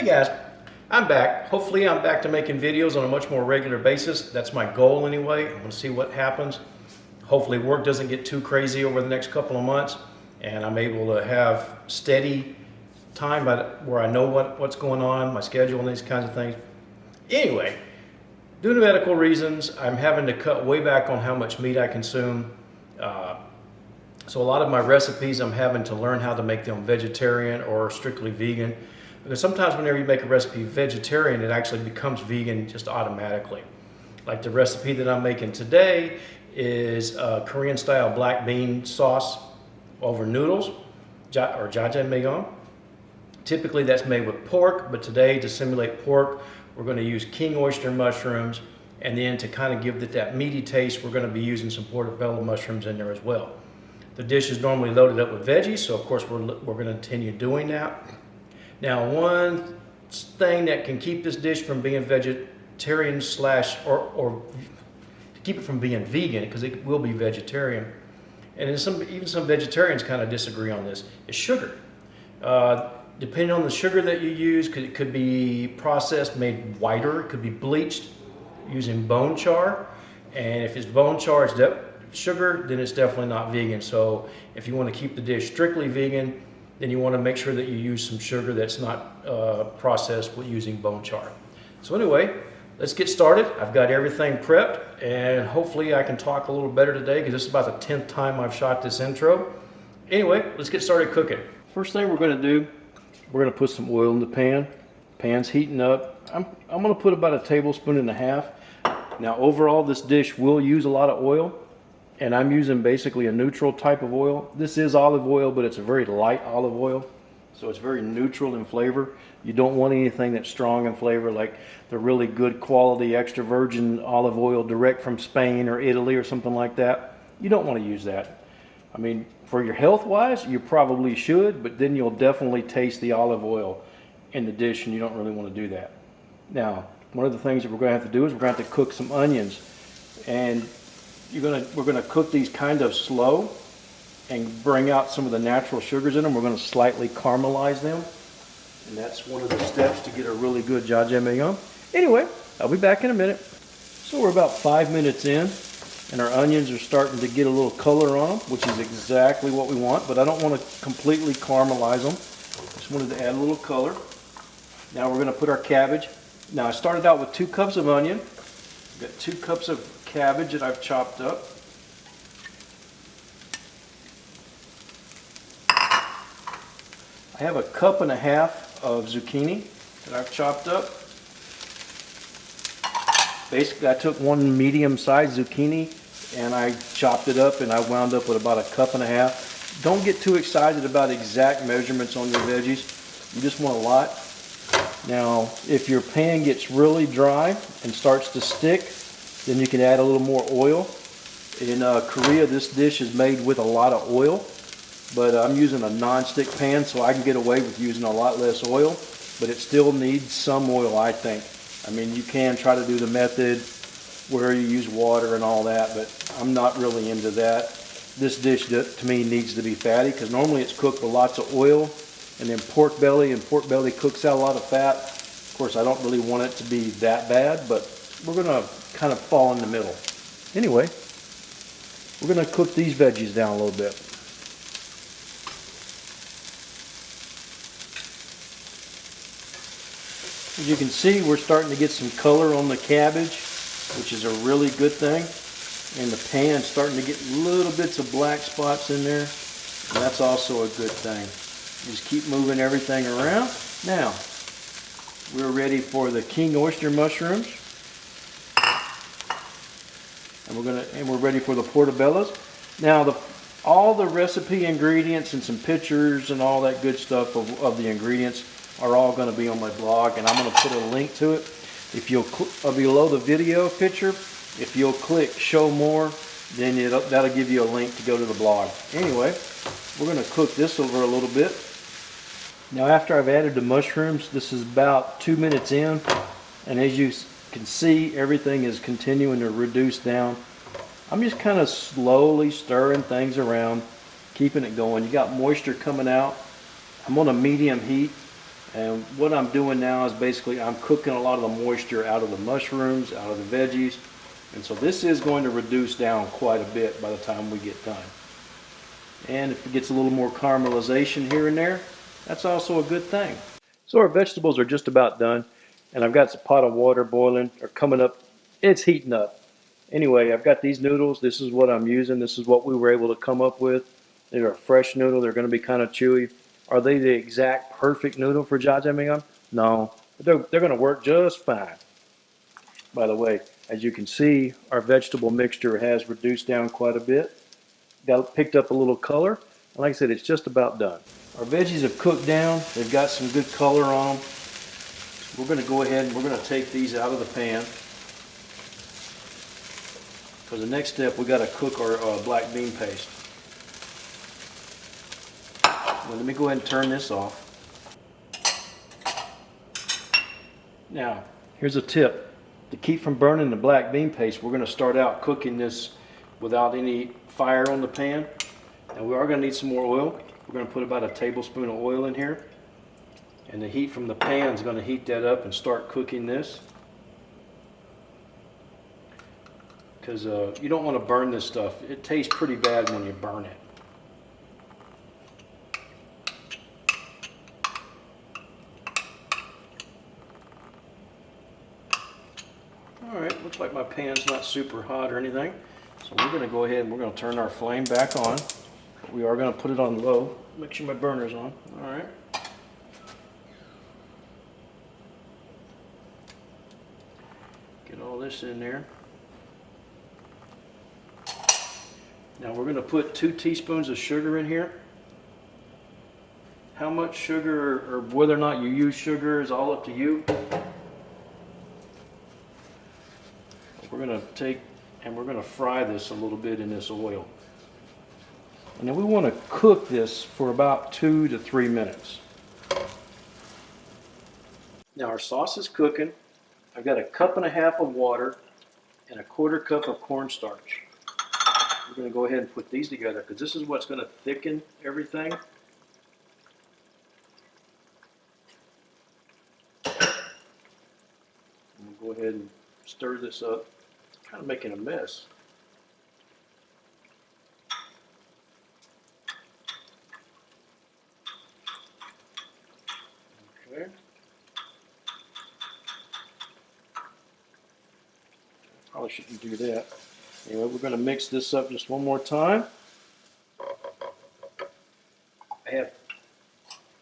Hey guys, I'm back. Hopefully I'm back to making videos on a much more regular basis. That's my goal anyway. I'm gonna see what happens. Hopefully work doesn't get too crazy over the next couple of months and I'm able to have steady time where I know what's going on, my schedule and these kinds of things. Anyway, due to medical reasons, I'm having to cut way back on how much meat I consume. So a lot of my recipes, I'm having to learn how to make them vegetarian or strictly vegan. Because sometimes whenever you make a recipe vegetarian, it actually becomes vegan just automatically. Like the recipe that I'm making today is a Korean style black bean sauce over noodles, or Jajangmyeon. Typically that's made with pork, but today to simulate pork, we're going to use king oyster mushrooms, and then to kind of give it that meaty taste, we're going to be using some portobello mushrooms in there as well. The dish is normally loaded up with veggies, so of course we're going to continue doing that. Now, one thing that can keep this dish from being vegetarian or to keep it from being vegan, because it will be vegetarian, and even some vegetarians kind of disagree on this, is sugar. Depending on the sugar that you use, it could be processed, made whiter, it could be bleached using bone char, and if it's bone char, it's sugar, then it's definitely not vegan. So if you want to keep the dish strictly vegan, then you want to make sure that you use some sugar that's not processed with using bone char. So anyway, let's get started. I've got everything prepped and hopefully I can talk a little better today because this is about the 10th time I've shot this intro. Anyway, let's get started cooking. First thing we're going to do, we're going to put some oil in the pan. Pan's heating up. I'm going to put about a tablespoon and a half. Now overall this dish will use a lot of oil, and I'm using basically a neutral type of oil. This is olive oil, but it's a very light olive oil, so it's very neutral in flavor. You don't want anything that's strong in flavor, like the really good quality extra virgin olive oil direct from Spain or Italy or something like that. You don't want to use that. I mean, for your health wise, you probably should, but then you'll definitely taste the olive oil in the dish, and you don't really want to do that. Now, one of the things that we're going to have to do is we're going to have to cook some onions, and we're going to cook these kind of slow and bring out some of the natural sugars in them. We're going to slightly caramelize them, and that's one of the steps to get a really good jajangmyeon. Anyway, I'll be back in a minute. So we're about 5 minutes in, and our onions are starting to get a little color on them, which is exactly what we want, but I don't want to completely caramelize them. Just wanted to add a little color. Now we're going to put our cabbage. Now I started out with 2 cups of onion. I've got 2 cups of cabbage that I've chopped up. I have a cup and a half of zucchini that I've chopped up. Basically, I took one medium-sized zucchini and I chopped it up, and I wound up with about a cup and a half. Don't get too excited about exact measurements on your veggies. You just want a lot. Now, if your pan gets really dry and starts to stick, then you can add a little more oil. In Korea, this dish is made with a lot of oil, but I'm using a non-stick pan, so I can get away with using a lot less oil, but it still needs some oil, I think. I mean, you can try to do the method where you use water and all that, but I'm not really into that. This dish, to me, needs to be fatty, because normally it's cooked with lots of oil, and then pork belly, and pork belly cooks out a lot of fat. Of course, I don't really want it to be that bad, but we're going to kind of fall in the middle. Anyway, we're going to cook these veggies down a little bit. As you can see, we're starting to get some color on the cabbage, which is a really good thing. And the pan's starting to get little bits of black spots in there, and that's also a good thing. Just keep moving everything around. Now, we're ready for the king oyster mushrooms. And we're ready for the portobellos. Now, all the recipe ingredients and some pictures and all that good stuff of the ingredients are all going to be on my blog, and I'm going to put a link to it. If you'll below the video picture, if you'll click show more, then that'll give you a link to go to the blog. Anyway, we're going to cook this over a little bit. Now, after I've added the mushrooms, this is about 2 minutes in, and as you can see, everything is continuing to reduce down. I'm just kind of slowly stirring things around, keeping it going. You got moisture coming out. I'm on a medium heat, And what I'm doing now is basically I'm cooking a lot of the moisture out of the mushrooms, out of the veggies. And so this is going to reduce down quite a bit by the time we get done. And if it gets a little more caramelization here and there, that's also a good thing. So our vegetables are just about done. And I've got a pot of water boiling or coming up. It's heating up. Anyway, I've got these noodles. This is what I'm using. This is what we were able to come up with. They're a fresh noodle. They're going to be kind of chewy. Are they the exact perfect noodle for jajangmyeon? No, but they're going to work just fine. By the way, as you can see, our vegetable mixture has reduced down quite a bit. Picked up a little color. And like I said, it's just about done. Our veggies have cooked down. They've got some good color on them. We're going to go ahead and we're going to take these out of the pan. For the next step, we got to cook our black bean paste. Well, let me go ahead and turn this off. Now, here's a tip. To keep from burning the black bean paste, we're going to start out cooking this without any fire on the pan. And we are going to need some more oil. We're going to put about a tablespoon of oil in here. And the heat from the pan is going to heat that up and start cooking this. Because you don't want to burn this stuff. It tastes pretty bad when you burn it. Alright, looks like my pan's not super hot or anything. So we're going to go ahead and we're going to turn our flame back on. We are going to put it on low. Make sure my burner's on. Alright. Get all this in there. Now we're going to put 2 teaspoons of sugar in here. How much sugar or whether or not you use sugar is all up to you. We're going to take and we're going to fry this a little bit in this oil. And then we want to cook this for about 2 to 3 minutes. Now our sauce is cooking. I've got 1.5 cups of water and 1/4 cup of cornstarch. We're going to go ahead and put these together because this is what's going to thicken everything. We'll go ahead and stir this up. Kind of making a mess. Okay. Probably shouldn't do that. Anyway, we're going to mix this up just one more time. I have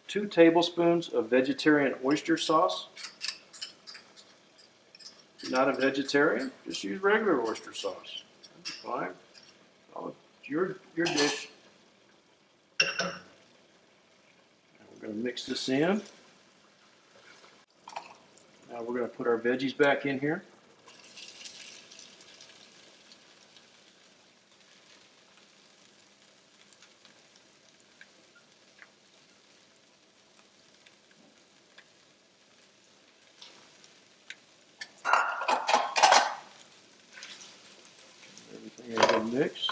2 tablespoons of vegetarian oyster sauce. If you're not a vegetarian, just use regular oyster sauce. That'd be fine. Oh, it's your dish. And we're going to mix this in. Now we're going to put our veggies back in here. Everything is good mix.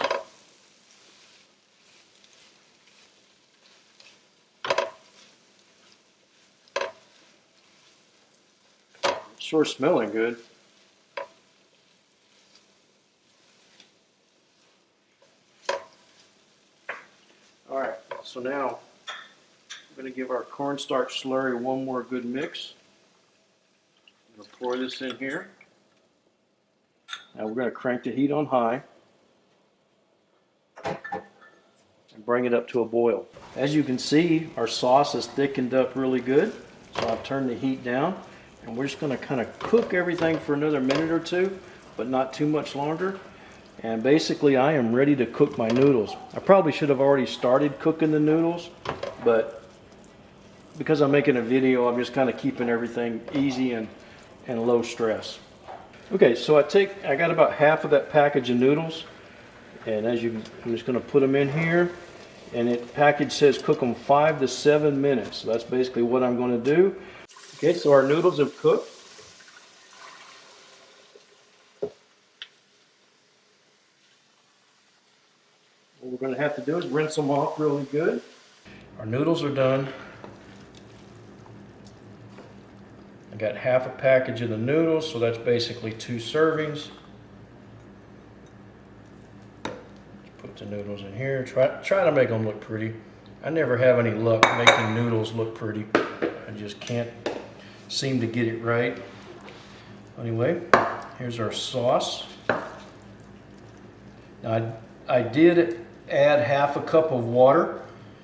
It's sure smelling good. All right, so now we're going to give our cornstarch slurry one more good mix. I'm going to pour this in here. Now we're going to crank the heat on high and bring it up to a boil. As you can see, our sauce is thickened up really good. So I've turned the heat down and we're just going to kind of cook everything for another minute or 2, but not too much longer. And basically I am ready to cook my noodles. I probably should have already started cooking the noodles, but because I'm making a video, I'm just kind of keeping everything easy and low stress. Okay, so I got about half of that package of noodles, and I'm just going to put them in here, and it package says cook them 5 to 7 minutes. So that's basically what I'm going to do. Okay, so our noodles have cooked. What we're going to have to do is rinse them off really good. Our noodles are done. got half a package of the noodles, so that's basically 2 servings. Put the noodles in here. Try to make them look pretty. I never have any luck making noodles look pretty. I just can't seem to get it right. Anyway, here's our sauce. Now I did add half a cup of water,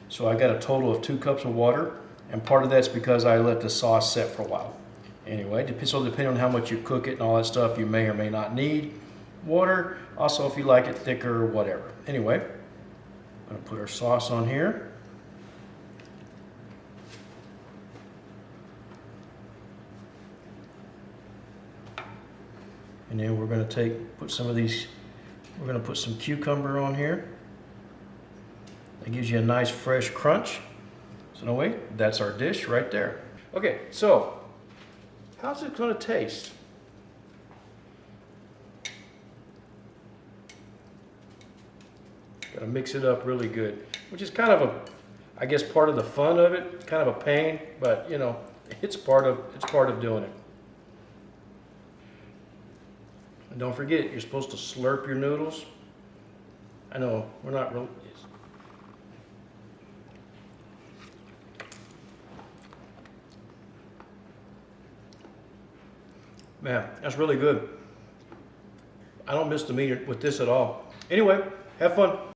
so I got a total of 2 cups of water, and part of that's because I let the sauce set for a while. Anyway, so depending on how much you cook it and all that stuff, you may or may not need water. Also, if you like it thicker or whatever. Anyway, I'm gonna put our sauce on here. And then we're gonna put some of these, we're gonna put some cucumber on here. That gives you a nice fresh crunch. So no way, that's our dish right there. Okay, so how's it gonna taste? Gotta mix it up really good, which is kind of I guess part of the fun of it, kind of a pain, but you know, it's part of doing it. And don't forget, you're supposed to slurp your noodles. I know, we're not really. Man, that's really good. I don't miss the meat with this at all. Anyway, have fun.